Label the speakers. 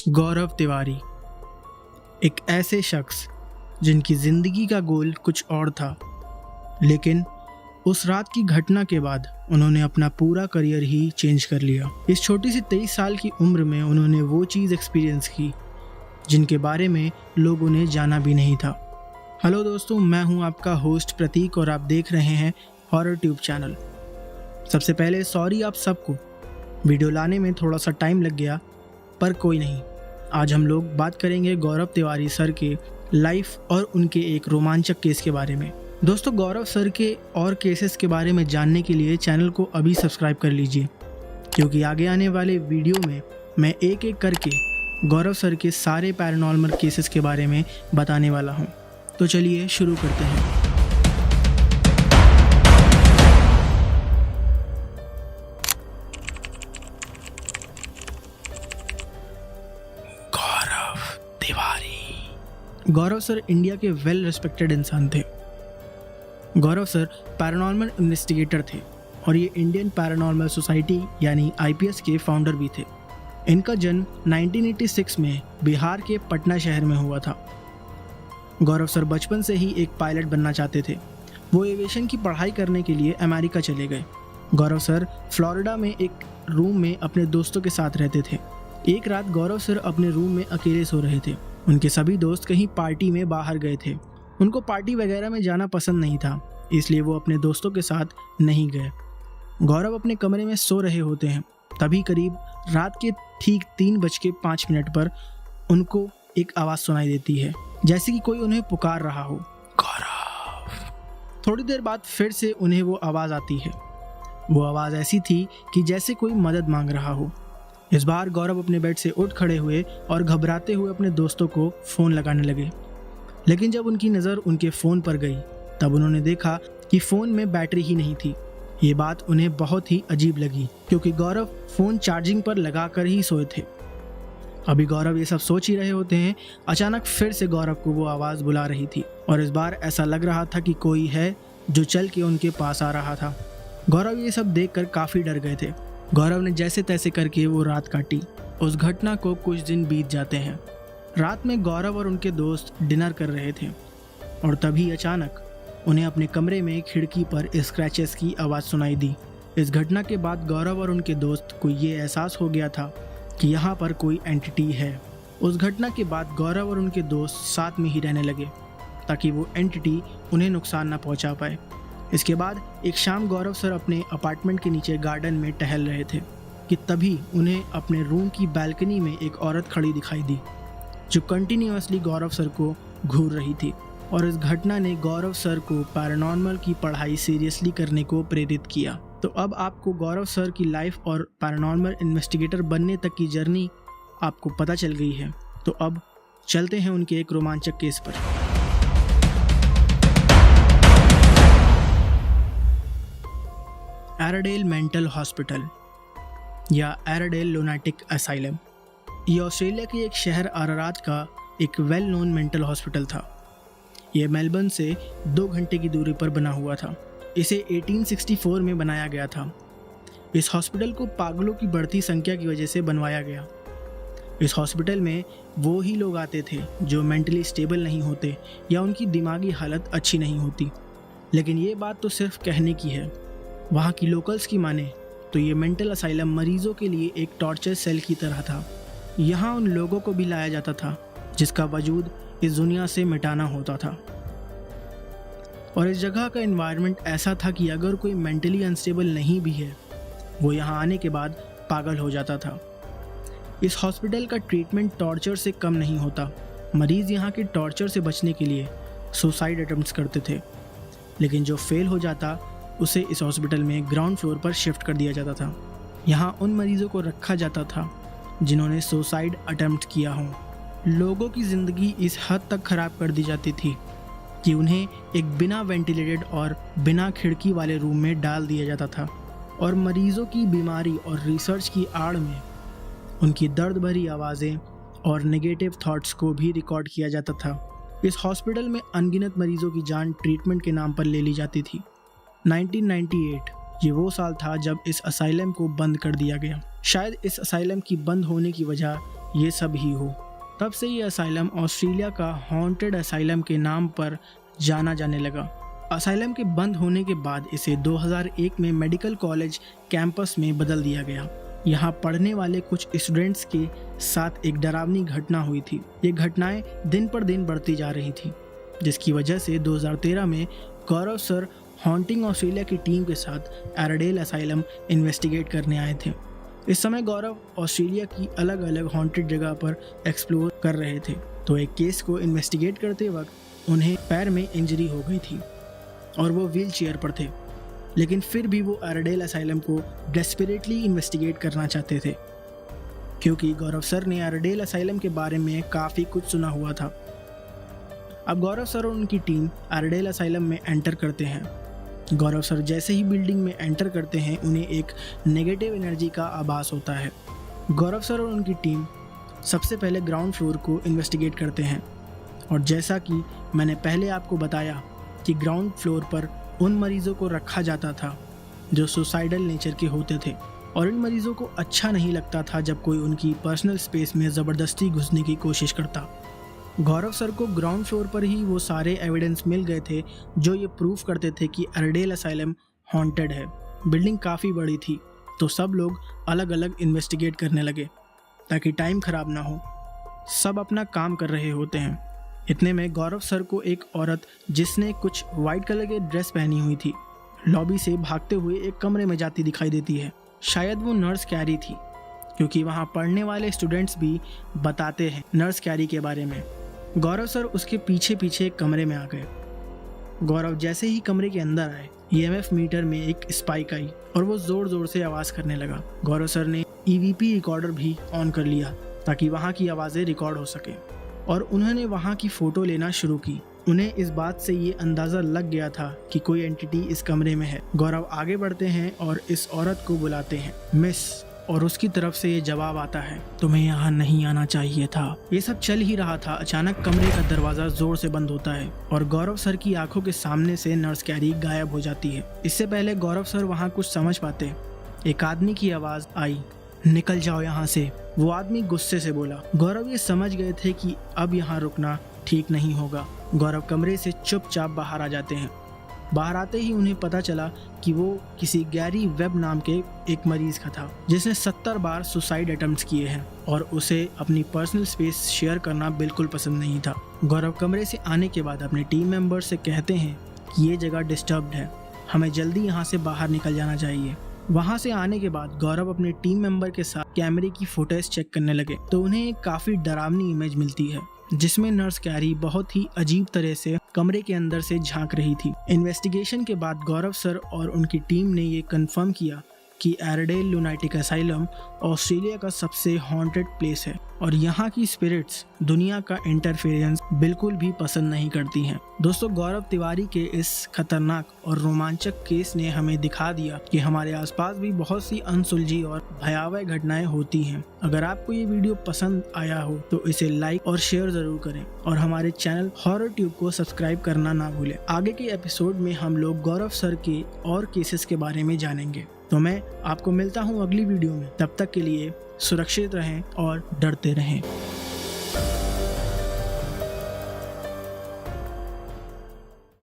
Speaker 1: गौरव तिवारी एक ऐसे शख्स जिनकी ज़िंदगी का गोल कुछ और था, लेकिन उस रात की घटना के बाद उन्होंने अपना पूरा करियर ही चेंज कर लिया। इस छोटी सी 23 साल की उम्र में उन्होंने वो चीज़ एक्सपीरियंस की जिनके बारे में लोगों ने जाना भी नहीं था। हेलो दोस्तों, मैं हूं आपका होस्ट प्रतीक और आप देख रहे हैं हॉरर ट्यूब चैनल। सबसे पहले सॉरी आप सबको, वीडियो लाने में थोड़ा सा टाइम लग गया, पर कोई नहीं। आज हम लोग बात करेंगे गौरव तिवारी सर के लाइफ और उनके एक रोमांचक केस के बारे में। दोस्तों, गौरव सर के और केसेस के बारे में जानने के लिए चैनल को अभी सब्सक्राइब कर लीजिए, क्योंकि आगे आने वाले वीडियो में मैं एक एक करके गौरव सर के सारे पैरानॉर्मल केसेस के बारे में बताने वाला हूं। तो चलिए शुरू करते हैं। गौरव सर इंडिया के वेल रिस्पेक्टेड इंसान थे। गौरव सर पैरानॉर्मल इन्वेस्टिगेटर थे और ये इंडियन पैरानॉर्मल सोसाइटी यानी IPS के फाउंडर भी थे। इनका जन्म 1986 में बिहार के पटना शहर में हुआ था। गौरव सर बचपन से ही एक पायलट बनना चाहते थे। वो एविएशन की पढ़ाई करने के लिए अमेरिका चले गए। गौरव सर फ्लोरिडा में एक रूम में अपने दोस्तों के साथ रहते थे। एक रात गौरव सर अपने रूम में अकेले सो रहे थे। उनके सभी दोस्त कहीं पार्टी में बाहर गए थे। उनको पार्टी वगैरह में जाना पसंद नहीं था, इसलिए वो अपने दोस्तों के साथ नहीं गए। गौरव अपने कमरे में सो रहे होते हैं, तभी करीब रात के ठीक 3:05 पर उनको एक आवाज़ सुनाई देती है, जैसे कि कोई उन्हें पुकार रहा हो, गौरव। थोड़ी देर बाद फिर से उन्हें वो आवाज़ आती है। वो आवाज़ ऐसी थी कि जैसे कोई मदद मांग रहा हो। इस बार गौरव अपने बेड से उठ खड़े हुए और घबराते हुए अपने दोस्तों को फ़ोन लगाने लगे। लेकिन जब उनकी नज़र उनके फ़ोन पर गई, तब उन्होंने देखा कि फ़ोन में बैटरी ही नहीं थी। ये बात उन्हें बहुत ही अजीब लगी, क्योंकि गौरव फ़ोन चार्जिंग पर लगाकर ही सोए थे। अभी गौरव ये सब सोच ही रहे होते हैं, अचानक फिर से गौरव को वो आवाज़ बुला रही थी और इस बार ऐसा लग रहा था कि कोई है जो चल के उनके पास आ रहा था। गौरव ये सब देखकर काफ़ी डर गए थे। गौरव ने जैसे तैसे करके वो रात काटी। उस घटना को कुछ दिन बीत जाते हैं। रात में गौरव और उनके दोस्त डिनर कर रहे थे और तभी अचानक उन्हें अपने कमरे में खिड़की पर स्क्रैचेस की आवाज़ सुनाई दी। इस घटना के बाद गौरव और उनके दोस्त को ये एहसास हो गया था कि यहाँ पर कोई एंटिटी है। उस घटना के बाद गौरव और उनके दोस्त साथ में ही रहने लगे ताकि वो एंटिटी उन्हें नुकसान न पहुँचा पाए। इसके बाद एक शाम गौरव सर अपने अपार्टमेंट के नीचे गार्डन में टहल रहे थे कि तभी उन्हें अपने रूम की बालकनी में एक औरत खड़ी दिखाई दी, जो कंटिन्यूअसली गौरव सर को घूर रही थी। और इस घटना ने गौरव सर को पैरानॉर्मल की पढ़ाई सीरियसली करने को प्रेरित किया। तो अब आपको गौरव सर की लाइफ और पैरानॉर्मल इन्वेस्टिगेटर बनने तक की जर्नी आपको पता चल गई है। तो अब चलते हैं उनके एक रोमांचक केस पर। एराडेल मेंटल हॉस्पिटल या एराडेल लुनाटिक असाइलम, ये ऑस्ट्रेलिया के एक शहर अरारात का एक वेल नोन मेंटल हॉस्पिटल था। ये मेलबर्न से 2 घंटे की दूरी पर बना हुआ था। इसे 1864 में बनाया गया था। इस हॉस्पिटल को पागलों की बढ़ती संख्या की वजह से बनवाया गया। इस हॉस्पिटल में वो ही लोग आते थे जो मेंटली स्टेबल नहीं होते या उनकी दिमागी हालत अच्छी नहीं होती। लेकिन ये बात तो सिर्फ कहने की है। वहाँ की लोकल्स की माने तो ये मेंटल असाइलम मरीजों के लिए एक टॉर्चर सेल की तरह था। यहाँ उन लोगों को भी लाया जाता था जिसका वजूद इस दुनिया से मिटाना होता था। और इस जगह का एनवायरनमेंट ऐसा था कि अगर कोई मेंटली अनस्टेबल नहीं भी है, वो यहाँ आने के बाद पागल हो जाता था। इस हॉस्पिटल का ट्रीटमेंट टॉर्चर से कम नहीं होता। मरीज़ यहाँ के टॉर्चर से बचने के लिए सुसाइड अटेम्प्ट्स करते थे, लेकिन जो फेल हो जाता उसे इस हॉस्पिटल में ग्राउंड फ्लोर पर शिफ्ट कर दिया जाता था। यहाँ उन मरीजों को रखा जाता था जिन्होंने सुसाइड अटेम्प्ट किया हो। लोगों की ज़िंदगी इस हद तक ख़राब कर दी जाती थी कि उन्हें एक बिना वेंटिलेटेड और बिना खिड़की वाले रूम में डाल दिया जाता था और मरीज़ों की बीमारी और रिसर्च की आड़ में उनकी दर्द भरी आवाज़ें और नेगेटिव थॉट्स को भी रिकॉर्ड किया जाता था। इस हॉस्पिटल में अनगिनत मरीजों की जान ट्रीटमेंट के नाम पर ले ली जाती थी। 1998 ये वो साल था जब इस असाइलम को बंद कर दिया गया। शायद इस असाइलम की बंद होने की वजह ये सब ही हो। तब से ये असाइलम ऑस्ट्रेलिया का हॉन्टेड असाइलम के नाम पर जाना जाने लगा। असाइलम के बंद होने के बाद इसे 2001 में मेडिकल कॉलेज कैंपस में बदल दिया गया। यहाँ पढ़ने वाले कुछ स्टूडेंट्स के साथ एक डरावनी घटना हुई थी। ये घटनाएं दिन पर दिन बढ़ती जा रही थी, जिसकी वजह से 2013 में गौरव सर हॉन्टिंग ऑस्ट्रेलिया की टीम के साथ एरेडेल असाइलम इन्वेस्टिगेट करने आए थे। इस समय गौरव ऑस्ट्रेलिया की अलग अलग हॉन्टेड जगह पर एक्सप्लोर कर रहे थे, तो एक केस को इन्वेस्टिगेट करते वक्त उन्हें पैर में इंजरी हो गई थी और वो व्हील चेयर पर थे। लेकिन फिर भी वो एरेडेल असाइलम को डेस्परेटली इन्वेस्टिगेट करना चाहते थे, क्योंकि गौरव सर ने एरेडेल असाइलम के बारे में काफ़ी कुछ सुना हुआ था। अब गौरव सर और उनकी टीम एरेडेल असाइलम में एंटर करते हैं। गौरव सर जैसे ही बिल्डिंग में एंटर करते हैं, उन्हें एक नेगेटिव एनर्जी का आभास होता है। गौरव सर और उनकी टीम सबसे पहले ग्राउंड फ्लोर को इन्वेस्टिगेट करते हैं, और जैसा कि मैंने पहले आपको बताया कि ग्राउंड फ्लोर पर उन मरीजों को रखा जाता था जो सुसाइडल नेचर के होते थे, और इन मरीजों को अच्छा नहीं लगता था जब कोई उनकी पर्सनल स्पेस में ज़बरदस्ती घुसने की कोशिश करता। गौरव सर को ग्राउंड फ्लोर पर ही वो सारे एविडेंस मिल गए थे जो ये प्रूफ करते थे कि एरेडेल असाइलम हॉन्टेड है। बिल्डिंग काफ़ी बड़ी थी, तो सब लोग अलग अलग इन्वेस्टिगेट करने लगे ताकि टाइम ख़राब ना हो। सब अपना काम कर रहे होते हैं। इतने में गौरव सर को एक औरत जिसने कुछ वाइट कलर के ड्रेस पहनी हुई थी, लॉबी से भागते हुए एक कमरे में जाती दिखाई देती है। शायद वो नर्स कैरी थी, क्योंकि वहाँ पढ़ने वाले स्टूडेंट्स भी बताते हैं नर्स कैरी के बारे में। गौरव सर उसके पीछे पीछे कमरे में आ गए। गौरव जैसे ही कमरे के अंदर आए, EMF मीटर में एक स्पाइक आई और वो जोर जोर से आवाज़ करने लगा। गौरव सर ने EVP रिकॉर्डर भी ऑन कर लिया ताकि वहाँ की आवाज़ें रिकॉर्ड हो सके, और उन्होंने वहाँ की फ़ोटो लेना शुरू की। उन्हें इस बात से ये अंदाज़ा लग गया था कि कोई एंटिटी इस कमरे में है। गौरव आगे बढ़ते हैं और इस औरत को बुलाते हैं, मिस, और उसकी तरफ से ये जवाब आता है, तुम्हें यहाँ नहीं आना चाहिए था। ये सब चल ही रहा था, अचानक कमरे का दरवाज़ा जोर से बंद होता है और गौरव सर की आंखों के सामने से नर्स कैरी गायब हो जाती है। इससे पहले गौरव सर वहाँ कुछ समझ पाते, एक आदमी की आवाज़ आई, निकल जाओ यहाँ से। वो आदमी गुस्से से बोला। गौरव ये समझ गए थे कि अब यहाँ रुकना ठीक नहीं होगा। गौरव कमरे से चुपचाप बाहर आ जाते हैं। बाहर आते ही उन्हें पता चला कि वो किसी गैरी वेब नाम के एक मरीज का था, जिसने 70 बार सुसाइड अटेम्प्ट्स किए हैं और उसे अपनी पर्सनल स्पेस शेयर करना बिल्कुल पसंद नहीं था। गौरव कमरे से आने के बाद अपने टीम मेंबर से कहते हैं कि ये जगह डिस्टर्ब्ड है, हमें जल्दी यहाँ से बाहर निकल जाना चाहिए। वहाँ से आने के बाद गौरव अपने टीम मेंबर के साथ कैमरे की फुटेज चेक करने लगे, तो उन्हें एक काफ़ी डरावनी इमेज मिलती है जिसमें नर्स कैरी बहुत ही अजीब तरह से कमरे के अंदर से झांक रही थी। इन्वेस्टिगेशन के बाद गौरव सर और उनकी टीम ने ये कंफर्म किया कि एरेडेल लुनाटिक असाइलम ऑस्ट्रेलिया का सबसे हॉन्टेड प्लेस है और यहाँ की स्पिरिट्स दुनिया का इंटरफेरेंस बिल्कुल भी पसंद नहीं करती हैं। दोस्तों, गौरव तिवारी के इस खतरनाक और रोमांचक केस ने हमें दिखा दिया कि हमारे आसपास भी बहुत सी अनसुलझी और भयावह घटनाएं होती हैं। अगर आपको ये वीडियो पसंद आया हो तो इसे लाइक और शेयर जरूर करें और हमारे चैनल हॉरर ट्यूब को सब्सक्राइब करना ना भूलें। आगे के एपिसोड में हम लोग गौरव सर के और केसेस के बारे में जानेंगे। तो मैं आपको मिलता हूँ अगली वीडियो में। तब तक के लिए सुरक्षित रहें और डरते रहें।